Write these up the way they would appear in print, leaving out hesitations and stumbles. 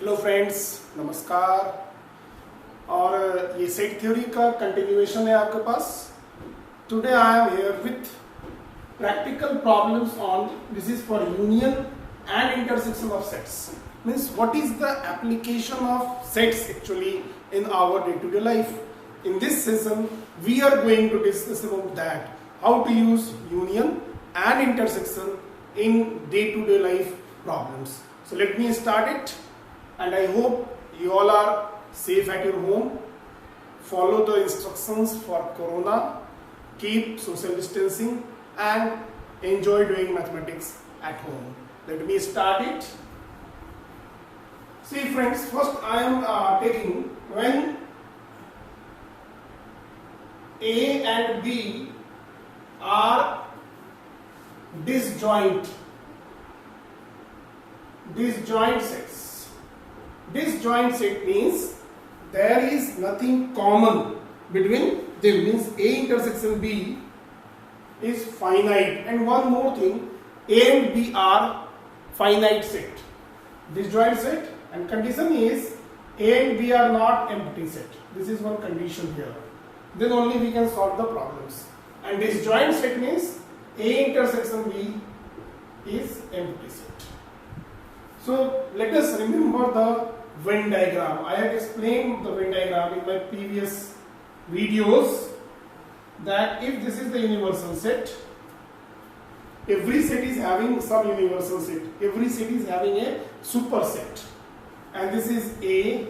Hello friends, नमस्कार। और ये सेट थ्योरी का कंटिन्यूएशन है आपके पास। Today I am here with practical problems on this is for union and intersection of sets. Means what is the application of sets actually in our day-to-day life. In this session, we are going to discuss about that, how to use union and intersection in day-to-day life problems. So let me start it, and I hope you all are safe at your home. Follow the instructions for Corona, keep social distancing, and enjoy doing mathematics at home. Let me start it. See friends, first I am taking when A and B are disjoint sets. Disjoint set means there is nothing common between them, means A intersection B is finite. And one more thing, A and B are finite set. Disjoint set, and condition is A and B are not empty set. This is one condition here. Then only we can solve the problems. And disjoint set means A intersection B is empty set. So let us remember the Venn diagram. I have explained the Venn diagram in my previous videos that if this is the universal set, every set is having some universal set. Every set is having a superset. And this is A,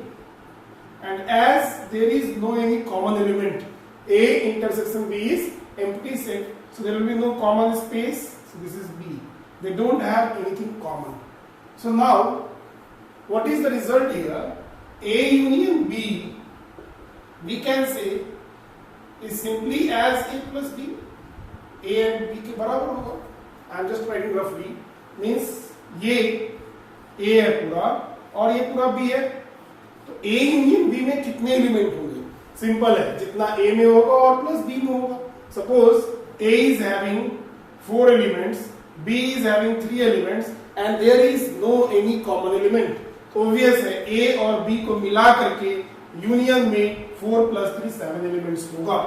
and as there is no any common element, A intersection B is empty set, so there will be no common space, so this is B. They don't have anything common. So now what is the result here? A union B, we can say, is simply as A plus B. A and B के बराबर होगा. I am just writing roughly, means ये A है पूरा और ये पूरा B है, तो A यूनियन B में कितने एलिमेंट होंगे? सिंपल है, जितना A में होगा और प्लस B में होगा. Suppose A is having 4 elements, B is having 3 elements, and there is no any common element. Obvious है, A और B को मिला करके यूनियन में 4 plus 3 7 एलिमेंट्स होगा.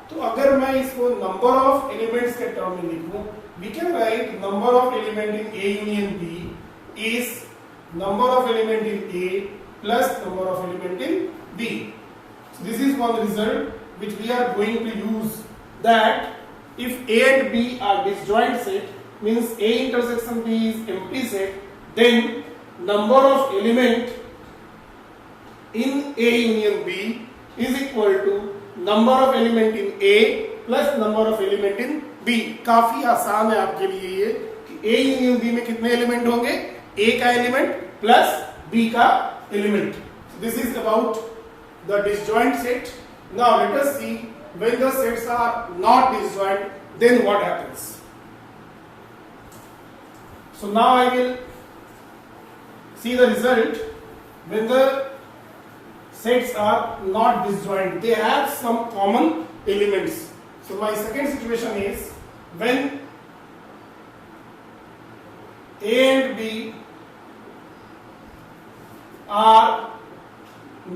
तो अगर मैं इसको नंबर ऑफ एलिमेंट्स के टर्म में लिखूं, we can write number of element in A union B is number of element in A plus number of element in B. So this is one result which we are going to use, that if A and B are disjoint set, means A intersection B is empty set, then number of element in A union B is equal to number of element in A plus number of element in B. काफी आसान है आपके लिए ये कि A union B में कितने element होंगे? A का एलिमेंट प्लस B का element. This is about the disjoint set. Now let us see when the sets are not disjoint, then what happens. So now I will see the result when the sets are not disjoint. They have some common elements. So my second situation is when A and B are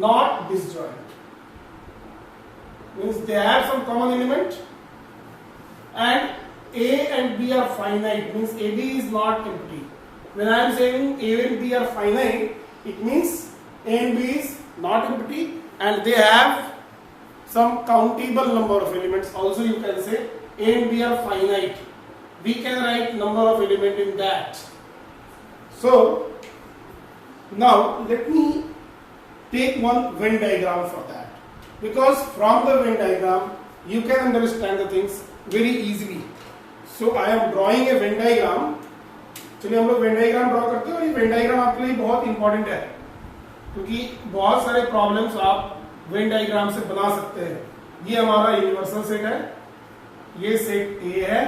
not disjoint, means they have some common element, and A and B are finite, means AB is not empty. When I am saying A and B are finite, it means A and B is not empty and they have some countable number of elements. Also you can say A and B are finite. We can write number of element in that. So now let me take one Venn diagram for that, because from the Venn diagram you can understand the things very easily. So I am drawing a Venn diagram. चलिए हम लोग Venn diagram draw करते हैं, और ये Venn diagram आपके लिए बहुत इंपॉर्टेंट है क्योंकि बहुत सारे प्रॉब्लम्स आप Venn diagram से बना सकते हैं. ये हमारा यूनिवर्सल सेट है, ये सेट A है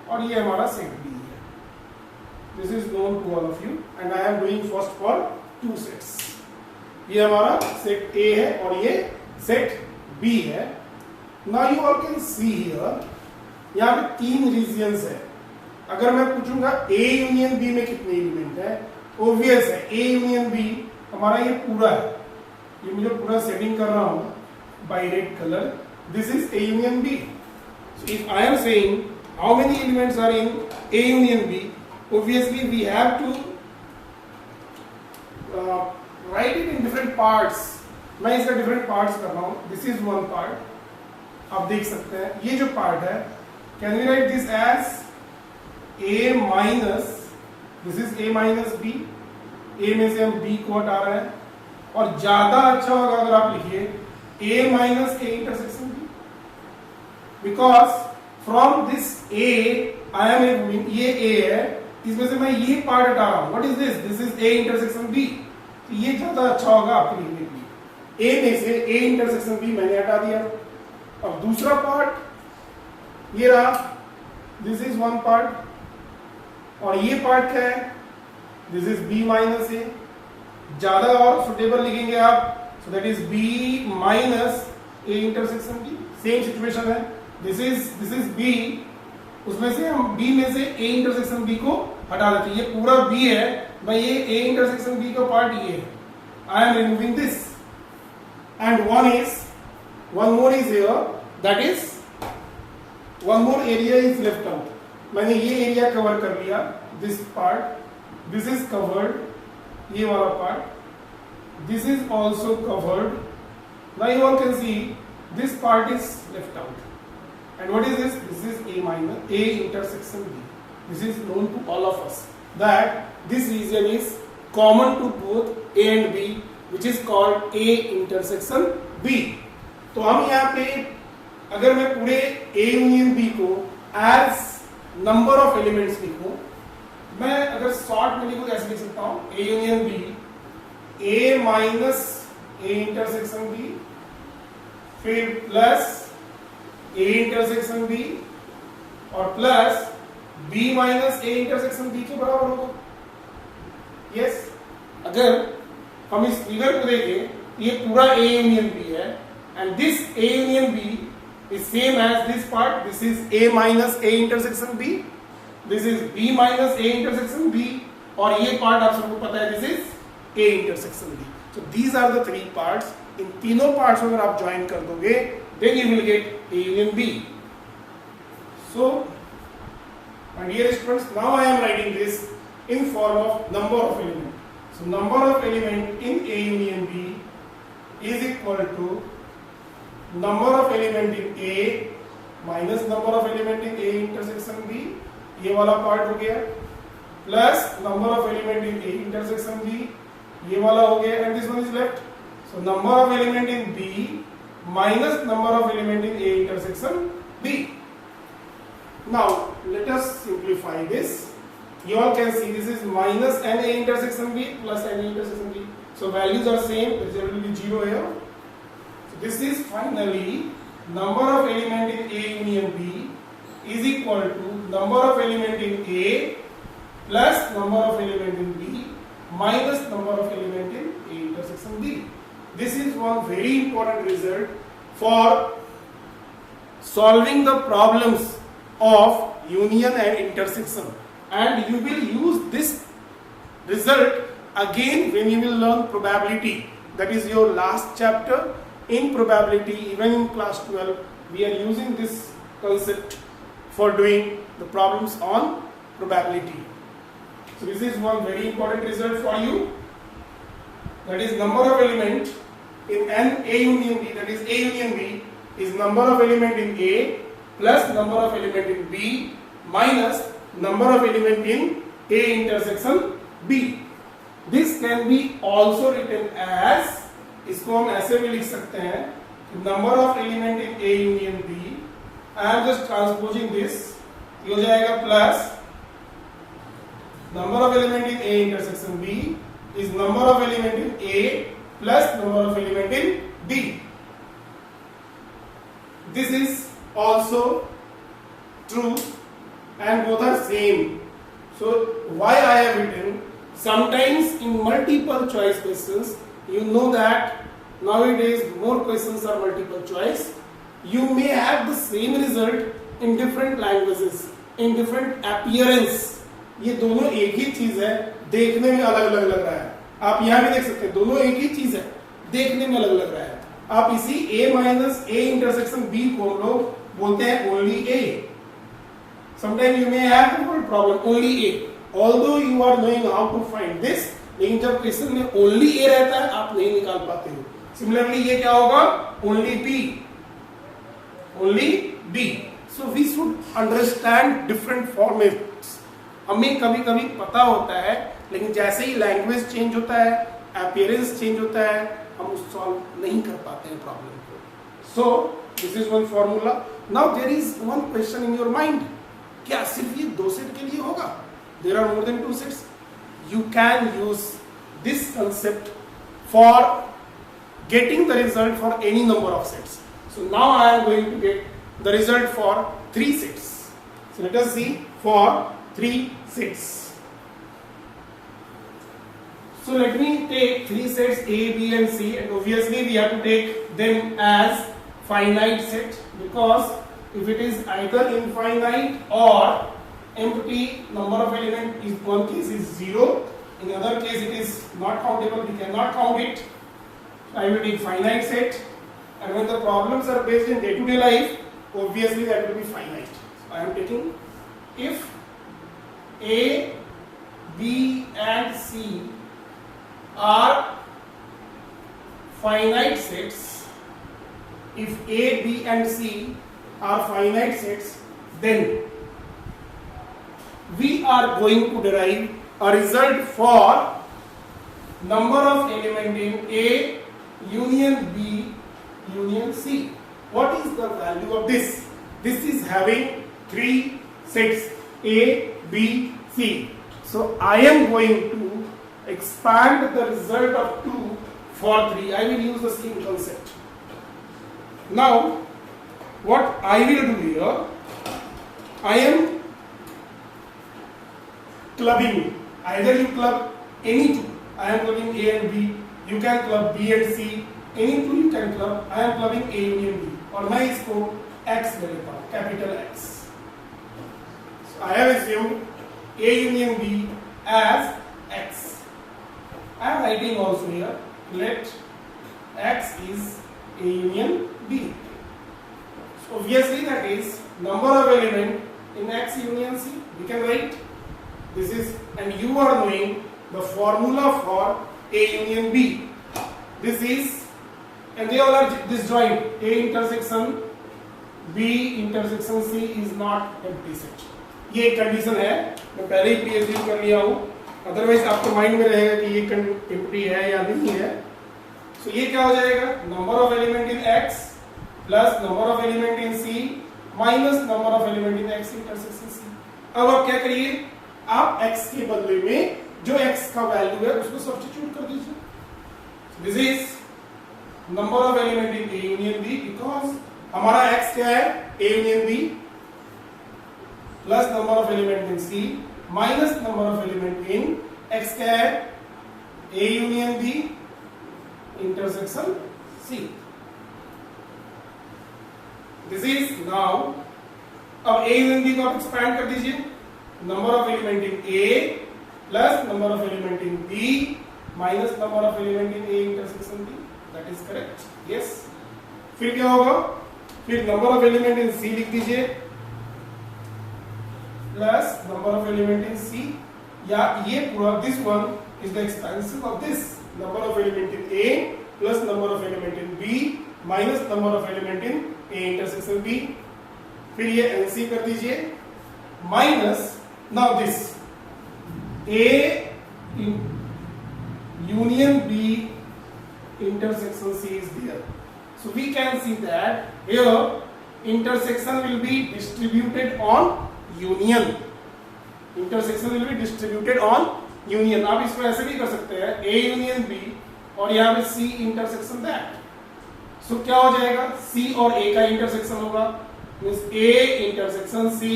और ये हमारा सेट B है. This is known to all of you and I am doing first for 2 sets. ये हमारा सेट A है और ये सेट B है. Now you all can see here, यहाँ पे 3 रीजियंस है. अगर मैं पूछूंगा A यूनियन B में कितने एलिमेंट है, ऑब्वियस है ए यूनियन बी हमारा ये पूरा है, ये मुझे पूरा सेटिंग कर रहा हूं by red colour, this is a union B. So if I am saying how many elements are in A union B, obviously we have to write it in different parts. मैं इसका different parts कर रहा हूँ. This is one part. आप देख सकते हैं ये जो part है, can we write this as A minus, this is A minus B. A में से हम B को हटा रहे हैं और ज्यादा अच्छा होगा अगर आप लिखिए A minus A intersection B. Because from this A I am removing, ये A है, इसमें से मैं ये पार्ट हटा रहा हूँ. What is this? This is A intersection B. तो ये ज्यादा अच्छा होगा आपके लिखने के लिए. A में से A intersection B मैंने हटा दिया. अब दूसरा पार्ट ये रहा, दिस इज वन पार्ट और ये पार्ट क्या है, this is B minus A. ज्यादा और सुटेबल लिखेंगे आप, so that is B minus A intersection B. Same situation है, दिस इज B, उसमें से हम B में से A इंटरसेक्शन B को हटा देते हैं. ये पूरा B है भाई, ये A इंटरसेक्शन B का पार्ट ये है. I am removing this and one more is here, that is one more area is left out. मैंने ये एरिया कवर कर लिया, this part, this is covered, ये वाला part, this is also covered. Now you all can see this part is left out. And what is this? This is A minus A intersection B. This is known to all of us that this region is common to both A and B, which is called A intersection B. तो हम यहाँ पे अगर मैं पूरे A union B को as number of elements लिखूं, मैं अगर शॉर्ट में लिखूं कैसे लिख सकता हूं, A union B A minus A intersection B, फिर प्लस A इंटरसेक्शन B और plus B minus A intersection B के बराबर होगा. यस, अगर हम इस फिगर को देखें, ये पूरा A यूनियन B है and this A union B is same as this part. This is A minus A intersection B, this is B minus A intersection B और ये part आप सबको पता है, this is A intersection B. So these are the three parts. इन तीनों parts अगर आप join कर दोगे then you will get A union B. So my dear students, now I am writing this in form of number of element. So number of element in A union B is equal to number of element in A minus number of element in A intersection B, ये वाला part हो गया, plus number of element in A intersection B, ये वाला हो गया, and this one is left. So number of element in B minus number of element in A intersection B. Now let us simplify this. You all can see this is minus n A intersection B plus n A intersection B. So values are same, the result will be 0 here. This is finally number of element in A union B is equal to number of element in A plus number of element in B minus number of element in A intersection B. This is one very important result for solving the problems of union and intersection, and you will use this result again when you will learn probability. That is your last chapter. In probability, even in class 12, we are using this concept for doing the problems on probability. So this is one very important result for you. That is number of element in n A union B, that is A union B is number of element in A plus number of element in B minus number of element in A intersection B. This can be also written as, इसको हम ऐसे भी लिख सकते हैं, number of element in A union B, I am just transposing this, ये हो जाएगा plus number of element in A intersection B is number of element in A plus number of element in B. This is also true and both are same. So why I have written, sometimes in multiple choice questions, you know that nowadays more questions are multiple choice. You may have the same result in different languages, in different appearance, ये दोनों एक ही चीज है, देखने में अलग अलग लग रहा है। आप यहां भी देख सकते हैं दोनों एक ही चीज है, देखने में अलग लग रहा है। आप इसी a minus a intersection b को हम लोग बोलते हैं only a। Sometime you may have problem only a, although you are knowing how to find this, लेकिन जब क्वेश्चन में ओनली a रहता है आप नहीं निकाल पाते हो। सिमिलरली ये क्या होगा, only b, only b। So we should understand different formats. हमें कभी कभी पता होता है, लेकिन जैसे ही लैंग्वेज चेंज होता है, अपीयरेंस चेंज होता है, हम सॉल्व नहीं कर पाते हैं प्रॉब्लम को। So this is one formula. Now there is one question in your mind, क्या सिर्फ ये 2 सेट के लिए होगा? There are more than 2 sets. You can use this concept for getting the result for any number of sets. So now I am going to get the result for 3 sets. So let us see for 3 sets. So let me take 3 sets A, B and C, and obviously we have to take them as finite set, because if it is either infinite or empty, number of element is one case is 0, in other case it is not countable, we cannot count it. I will take finite set, and when the problems are based in day-to-day life, obviously that will be finite. So I am taking if A, B and C are finite sets, if A, B and C are finite sets, then we are going to derive a result for number of element in A union B union C. What is the value of this? This is having 3 sets A, B, C. So I am going to expand the result of 2 for 3. I will use the same concept. Now what I will do here, I am clubbing. Either you club any two. I am clubbing A and B. You can club B and C, any two you can club. I am clubbing A union B, और मैं इसको X ले लेता हूँ, capital X. So I have assumed A union B as X. I am writing also here, let X is A union B. So obviously that is number of element in X union C. We can write this is, and you are knowing the formula for A union B. This is, and they all are disjoint. A intersection B intersection C is not empty set. ये एक condition है, मैं पहले ही pre-assume कर लिया हूँ, otherwise आपको mind में रहेगा कि ये एम्प्टी है या नहीं है। सो ये क्या हो जाएगा, number of element in X plus number of element in C minus number of element in X intersection C। अब आप क्या करिए, आप X के बदले में जो X का वैल्यू है उसको सब्स्टिट्यूट कर दीजिए। This is number of element in A union B, because हमारा X क्या है, A union B plus number of element in C minus number of element in X क्या है, A union B intersection C। This is now, अब A union B को आप expand कर दीजिए, number of element in A plus number of element in B minus number of element in A intersection B। That is correct, yes. फिर क्या होगा, फिर number of element in C लिख दीजिए plus number of element in C, या ये पूरा this one is the expensive of this number of element in A plus number of element in B minus number of element in A intersection B। फिर ये NC कर दीजिए minus, now this A union B intersection C is there. So we can see that here intersection will be distributed on union. Intersection will be distributed on union. आप इसको ऐसे भी कर सकते हैं, A union B और यहाँ पे C intersection that. So क्या हो जाएगा, C और A का intersection होगा, means A intersection C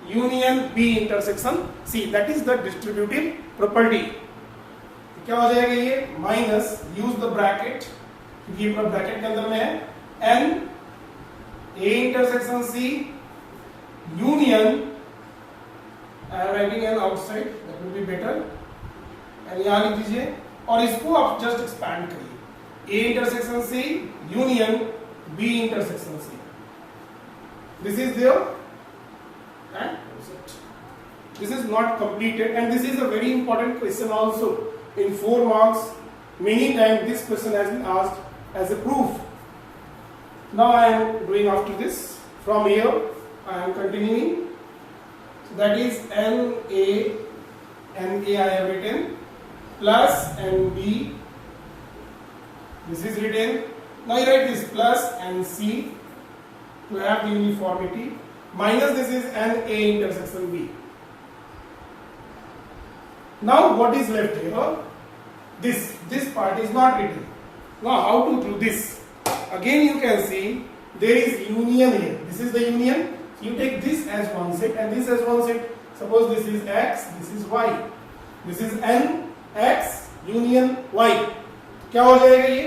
union B intersection C. That is the distributive property. क्या हो जाएगा ये, माइनस, यूज द ब्रैकेट, क्योंकि ये पूरा ब्रैकेट के अंदर में है, N A intersection C union I am writing N outside, that will be better. And यहाँ लिख दीजिए और इसको आप जस्ट एक्सपैंड करिए, A intersection C union B intersection C, this is there and this is not completed, and this is a very important question also in 4 marks. Many times this question has been asked as a proof. Now I am doing after this, from here I am continuing. So that is NA I have written, plus NB, this is written. Now I write this plus NC to have the uniformity, minus this is NA intersection B. Now what is left here? This part is not written. Now how to do this? Again you can see there is union here. This is the union. So you take this as one set and this as one set. Suppose this is x, this is y. This is n x union y. क्या हो जाएगा ये?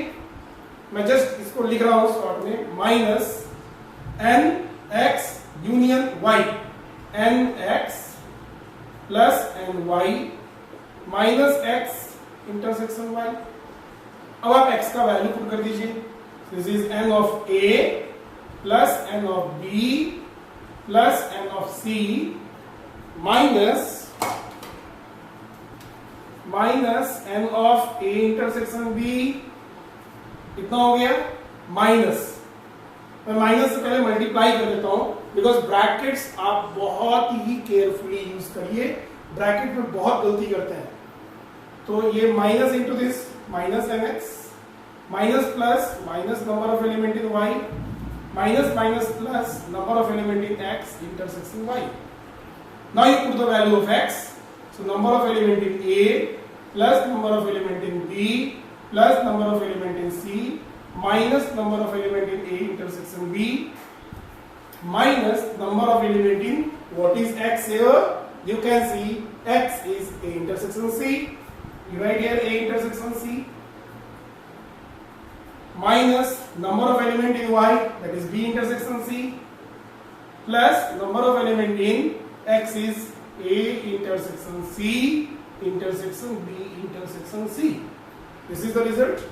मैं just इसको लिख रहा हूँ short में, minus n x union y, n x plus n y minus x intersection y। अब आप x का वैल्यू पुट कर दीजिए, this is n of a plus n of b plus n of c minus n of a intersection b। कितना हो गया? Minus, मैं minus से पहले मल्टीप्लाई कर देता हूं, बिकॉज ब्रैकेट्स आप बहुत ही केयरफुली यूज करिए, ब्रैकेट में बहुत गलती करते हैं। तो ये minus into this minus n X, minus plus minus number of element in Y, minus minus plus number of element in X intersection Y. Now you put the value of X, so number of element in A plus number of element in B plus number of element in C minus number of element in A intersection B minus number of element in what is x here. You can see x is a intersection c. You write here a intersection c minus number of element in y, that is b intersection c, plus number of element in x is a intersection c intersection b intersection c. This is the result.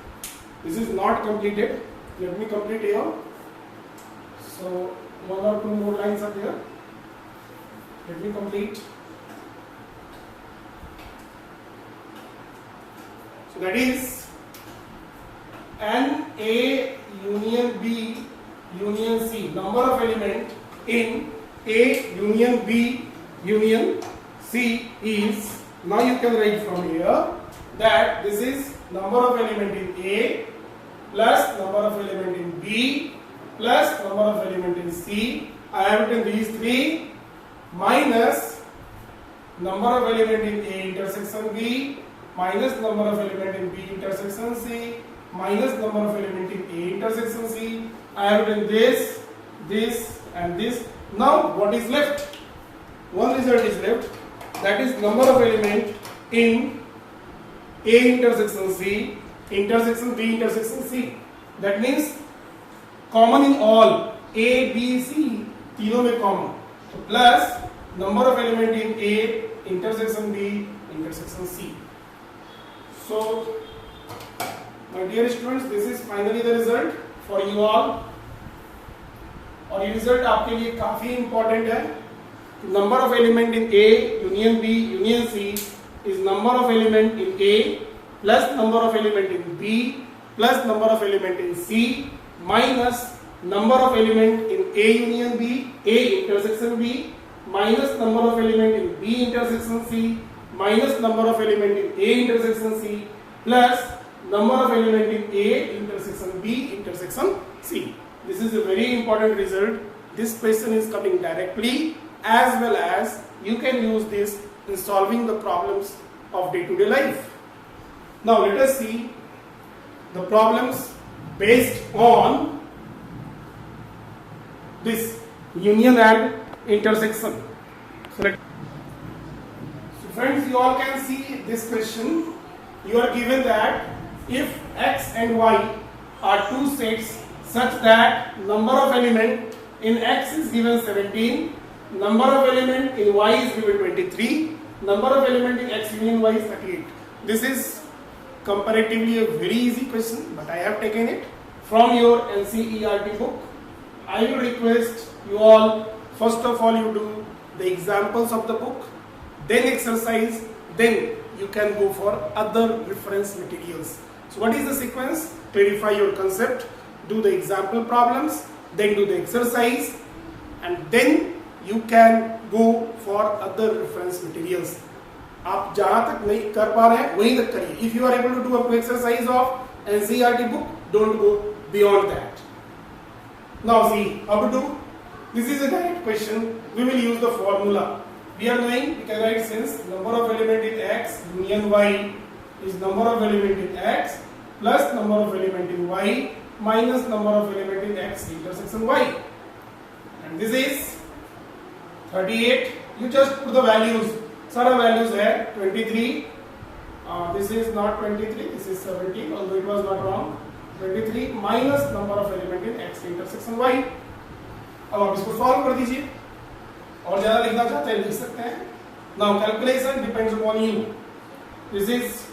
This is not completed. Let me complete here. So one or two more lines are there. Let me complete. So that is n a union b union c, number of element in a union b union c is, now you can write from here that this is number of element in a plus number of element in b plus number of element in C. I have written these three minus number of element in A intersection B minus number of element in B intersection C minus number of element in A intersection C. I have written this, this and this. Now what is left? One result is left, that is number of element in A intersection C intersection B intersection C. That means common in all A B C, तीनों में common, तो plus number of element in A intersection B intersection C. So my dear students, this is finally the result for you all, और ये result आपके लिए काफी important है। Number of element in A union B union C is number of element in A plus number of element in B plus number of element in C minus number of element in A union B, A intersection B, minus number of element in B intersection C, minus number of element in A intersection C, plus number of element in A intersection B intersection C. This is a very important result. This question is coming directly, as well as you can use this in solving the problems of day-to-day life. Now let us see the problems based on this union and intersection. So friends, you all can see this question. You are given that if x and y are two sets such that number of element in x is given 17, number of element in y is given 23, number of element in x union y is 38. This is comparatively a very easy question, but I have taken it from your NCERT book. I will request you all, first of all you do the examples of the book, then exercise, then you can go for other reference materials. So what is the sequence? Clarify your concept, do the example problems, then do the exercise, and then you can go for other reference materials. आप जहां तक नहीं कर पा रहे हैं वहीं तक करिए. If you are able to do up to exercise of NCERT book, don't go beyond that. Now see how to do. This is a direct question. We will use the formula. We are knowing, we can write since number of element in x union y is number of element in x plus number of element in y minus number of element in x intersection y. And this is 38. You just put the values. सारा values है 23. This is not 23. This is 17. Although it was not wrong. 23 minus number of element in x intersection y. अब आप इसको solve कर दीजिए. और ज्यादा लिखना चाहते हैं लिख सकते हैं. Now calculation depends upon you. This is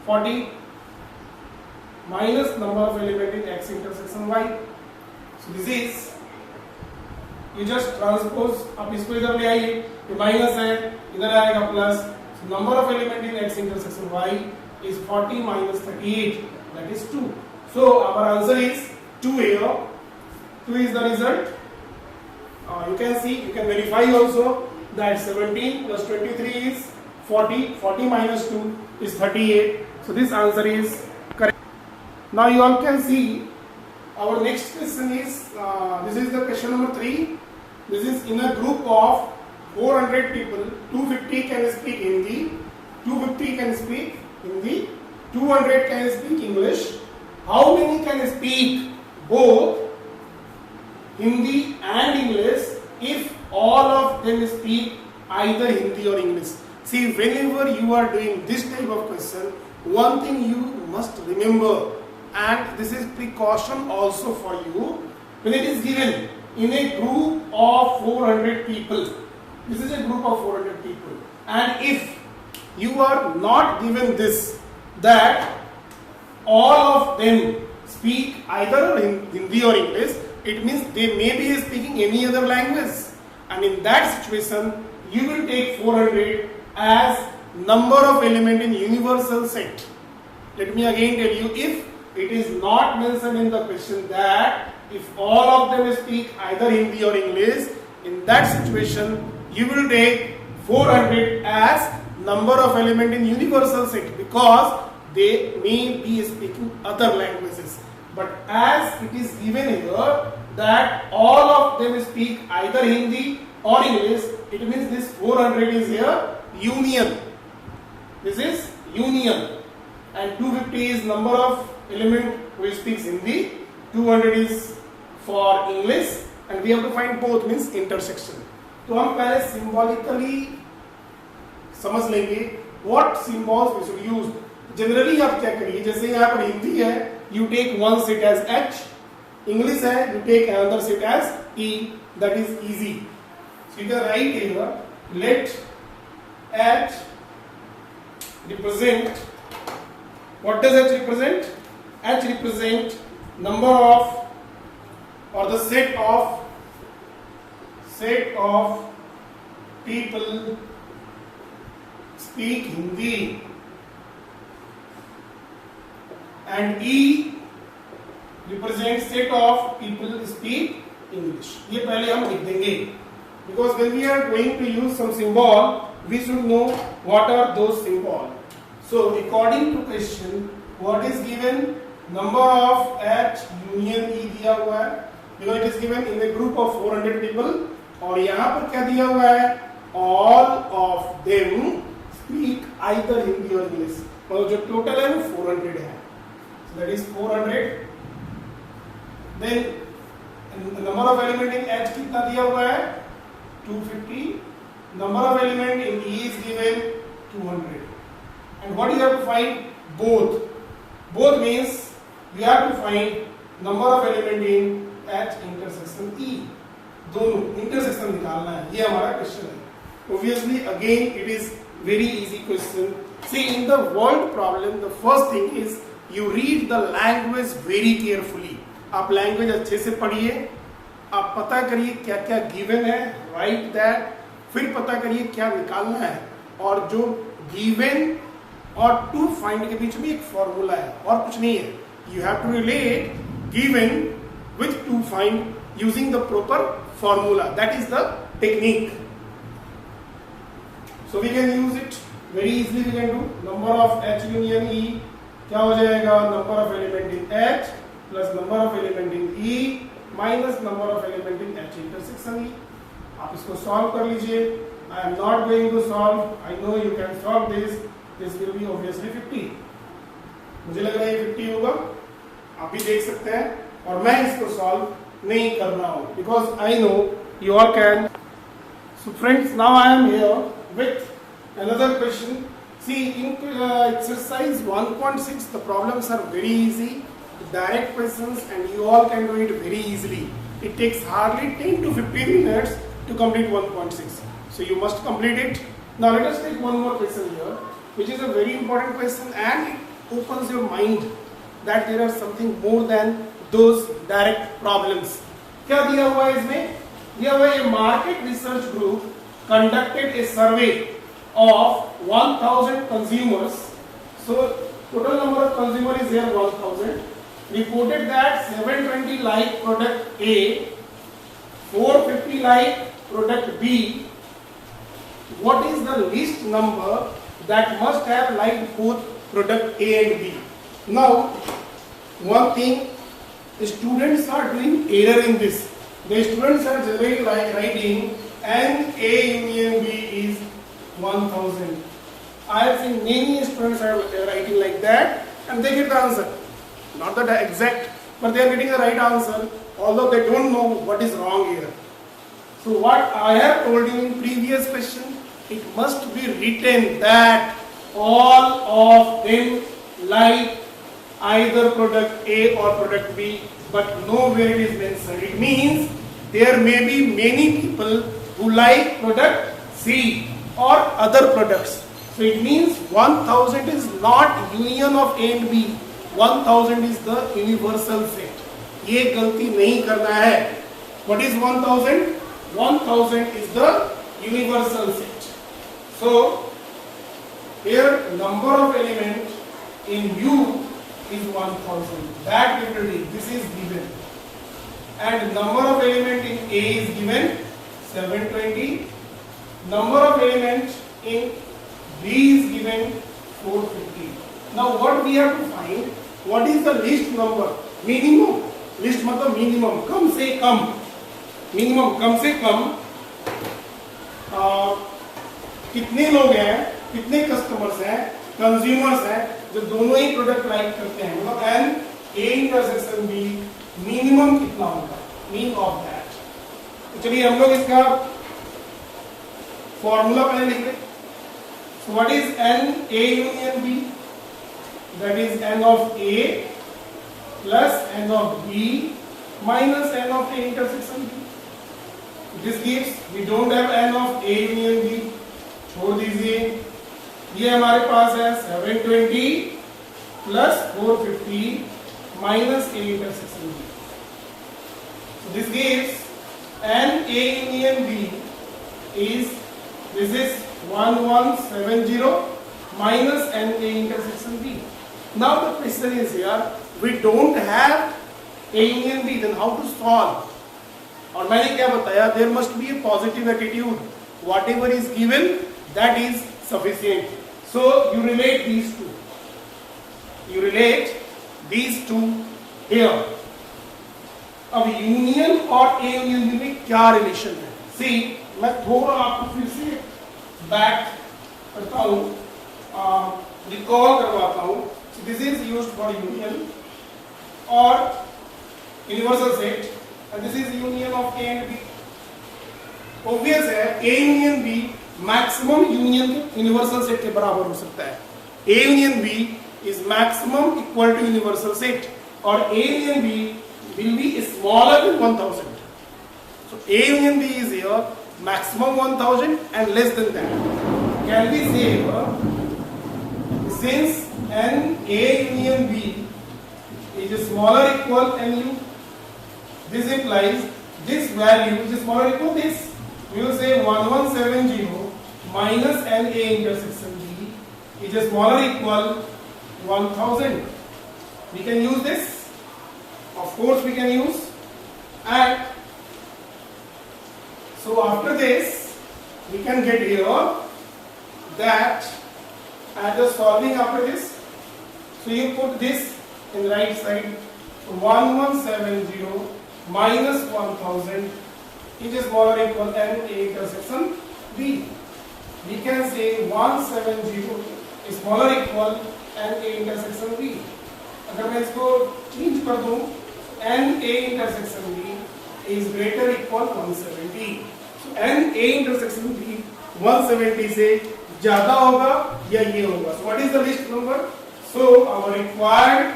40 minus number of element in x intersection y. So this is, you just transpose. आप इसको इधर ले आइए. ये माइनस है, इधर आएगा plus. So number of element in x intersection y is 40 minus 38. That is 2. So our answer is 2 here. 2 is the result. You can see, you can verify also that 17 plus 23 is 40. 40 minus 2 is 38. So this answer is correct. Now you all can see our next question is, this is the question number 3. This is in a group of 400 people, 250 can speak Hindi, 250 can speak Hindi, 200 can speak English. How many can speak both Hindi and English if all of them speak either Hindi or English? See, whenever you are doing this type of question, one thing you must remember, and this is precaution also for you, when it is given in a group of 400 people, this is a group of 400 people, and if you are not given this, that all of them speak either Hindi or English, it means they may be speaking any other language, and in that situation you will take 400 as number of element in universal set. Let me again tell you, if it is not mentioned in the question that if all of them speak either Hindi or English, in that situation you will take 400 as number of element in universal set, because they may be speaking other languages. But as it is given here that all of them speak either Hindi or English, it means this 400 is here union. This is union, and 250 is number of element who speaks Hindi, 200 is for English, and we have to find both, means intersection. तो हम पहले symbolically समझ लेंगे what symbols we should use. Generally आप क्या करिए, जैसे यहाँ पर हिंदी है, you take one set as H, English है, you take another set as E. That is easy. So you can write here, let H represent, what does H represent? H represent number of, or the set of people speak Hindi, and E represents set of people speak English. ये पहले हम लिख देंगे, because when we are going to use some symbol, we should know what are those symbols. So according to question, what is given? Number of H union E दिया हुआ है, because it is given in a group of 400 people, और यहाँ पर क्या दिया हुआ है? All of them speak either Hindi or English. मतलब जो total है वो 400 है. So that is 400. Then number of element in H कितना दिया हुआ है? 250. Number of element in E is given 200. And what you have to find? Both. Both means you have to find number of element in H intersection E. दोनों intersection निकालना है, ये हमारा question है। Obviously again it is very easy question. See in the word problem the first thing is you read the language very carefully. आप language अच्छे से पढ़िए, आप पता करिए क्या क्या गिवन है, राइट दैट, फिर पता करिए क्या निकालना है। और जो गिवन और टू फाइंड के बीच में एक फॉर्मूला है और कुछ नहीं है। You have to relate given with to find using the proper formula, that is the technique. So we can use it very easily. We can do number of H union E, क्या हो जाएगा, number of element in H plus number of element in E minus number of element in H intersection E. आप इसको solve कर लीजिए। I am not going to solve, I no you can solve this will be obviously 50। मुझे लग रहा है 50 होगा, आप भी देख सकते हैं। और मैं इसको सॉल्व नहीं कर रहा हूं because I know you all can. So friends, now I am here with another question. See in exercise 1.6 the problems are very easy, direct questions, and you all can do it very easily. It takes hardly 10 to 15 minutes to complete 1.6. So you must complete it. Now let us take one more question here, which is a very important question and it opens your mind that there are something more than those direct problems. क्या दिया हुआ है इसमें? दिया हुआ है market research group conducted a survey of 1000 consumers. So total number of consumers is here 1000. Reported that 720 like product A, 450 like product B. What is the least number that must have liked both product A and B? Now one thing, students are doing error in this. The students are generally writing and A union B is 1000. I have seen many students are writing like that and they get the answer. Not the exact, but they are getting the right answer, although they don't know what is wrong here. So what I have told you in previous question, it must be written that all of them like either product A or product B, but nowhere it is mentioned. It means there may be many people who like product C or other products. So it means 1000 is not union of A and B. 1000 is the universal set. ये गलती नहीं करना है. What is 1000? 1000 is the universal set. So here number of element in U is 1000. That we will read. This is given. And number of element in A is given 720. Number of elements in B is given 450. Now what we have to find? What is the least number? Minimum. Least मतलब minimum. कम से कम. Minimum कम से कम. कितने लोग हैं? कितने customers हैं? Consumers हैं जो दोनों ही प्रोडक्ट लाइक करते हैं. मतलब N A intersection B minimum कितना होगा? Mean of that. तो चलिए हम लोग इसका फॉर्मूला पहले लिख लें. So what is N A union B? That is N of A plus N of B minus N of A intersection B. This gives, we don't have N of A union B. छोड़ दीजिए. ये हमारे पास है 720 plus 450 minus A intersection B. So this gives N A union B is, this is 1170 minus N A intersection B. Now the question is here, we don't have A union B, then how to solve? और मैंने क्या बताया, there must be a positive attitude. Whatever is given, that is sufficient. So you relate these two. You relate these two here. अब union और A union में क्या relation है? See, मैं थोड़ा आपको फिर से बैक करता हूँ, रिकॉल करवाता हूँ. This is used for union or universal set, and this is union of A and B. Obvious है, A union B maximum union के universal set के बराबर हो सकता है. A union B is maximum equal to universal set, और A union B will be smaller than 1000. So A union B is here, maximum 1000 and less than that. Can we say here, since N A union B is smaller or equal NU, this implies this value which is smaller or equal this. We will say 1170 minus NA intersection B is smaller or equal 1000. We can use this. Of course we can use. And so after this we can get here that as solving after this. So you put this in the right side. So 1170 minus 1000 is smaller or equal than A intersection B. We can say 170 is smaller or equal than A intersection B. अगर मैं इसको change कर दूं, N A intersection B is greater or equal 170. So N A intersection B 170 से ज़्यादा होगा या ये होगा. So what is the list number? So our required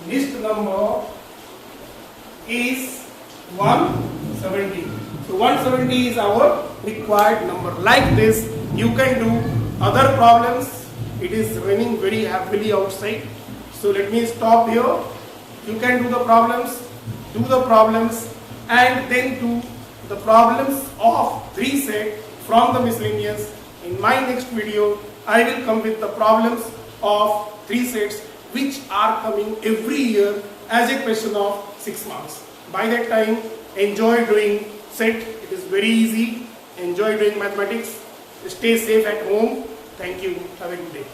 list number is 170. So 170 is our required number. Like this, you can do other problems. It is raining very heavily outside. So let me stop here. You can do the problems, and then do the problems of 3 sets from the miscellaneous. In my next video, I will come with the problems of 3 sets which are coming every year as a question of 6 marks. By that time, enjoy doing set. It is very easy. Enjoy doing mathematics. Stay safe at home. Thank you. Have a good day.